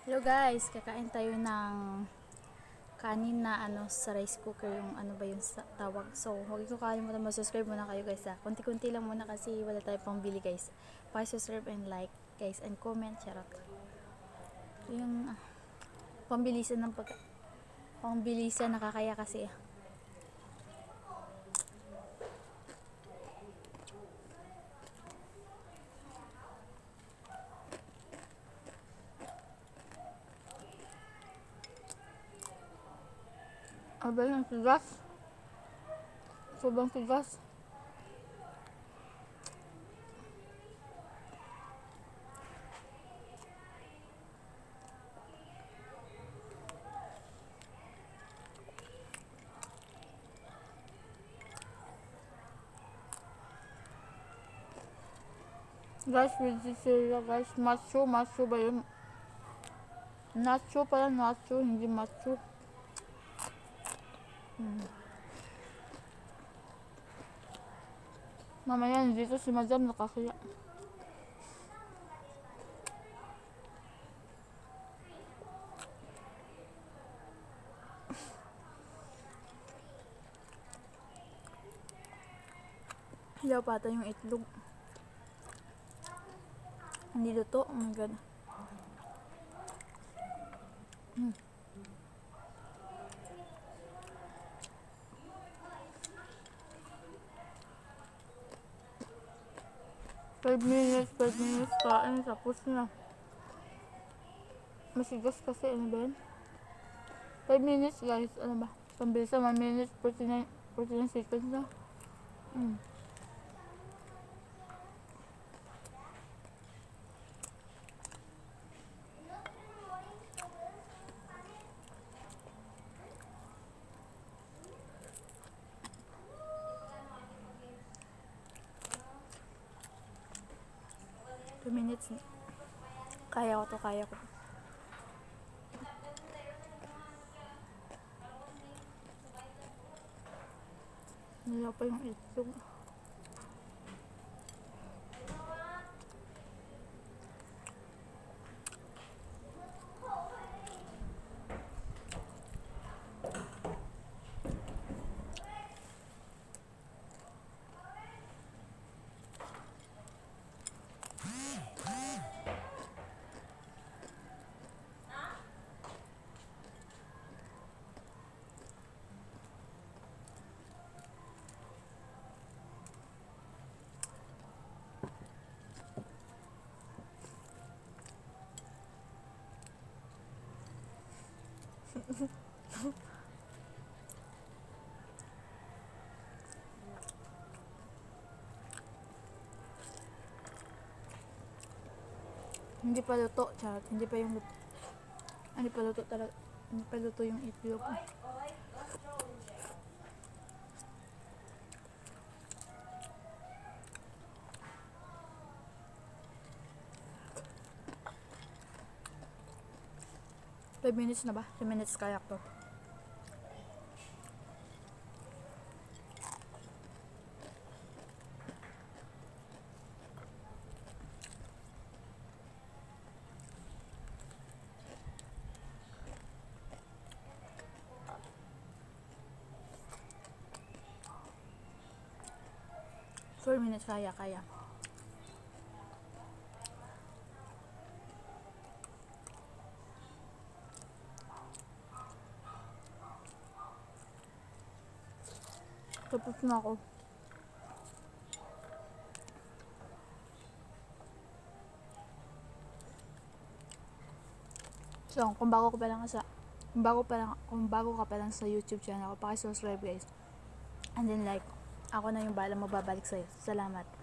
Hello guys, kakain tayo ng kanin na sa rice cooker, yung ba yung tawag. So, huwag ko kalimutan mag-subscribe muna kayo guys ha. Kunti-kunti lang muna kasi wala tayo pang bili guys. Pa-subscribe and like guys and comment, charot. Yung pambilisan ng pambilisan nakakaya kasi. Abay yung tigas. Sobrang tigas. Guys, vegetarian guys. Macho ba yun? Nacho pala, nacho, hindi macho. Mamaya dito si Madam nakakaya. Hilaw pata yung itlog. Hindi luto. Oh my god. 5 minutes kain tapos na. Masigas kasi ano ba yun? 5 minutes guys, ano ba? Pambilsa 1 minute 49 seconds na. 2 minutes. Kaya ko. Nila pa yung itlog. Hindi pa luto, charot. Hindi pa yung luto. Hindi pa luto talaga. Hindi pa luto yung itlog. Five minutes na ba? 2 minutes kaya ko. Four minutes kaya. Tapos na ako. So, kung bago ka pa lang sa YouTube channel ko, paki-subscribe guys. And then like, ako na yung bahala magbabalik sa'yo. Salamat.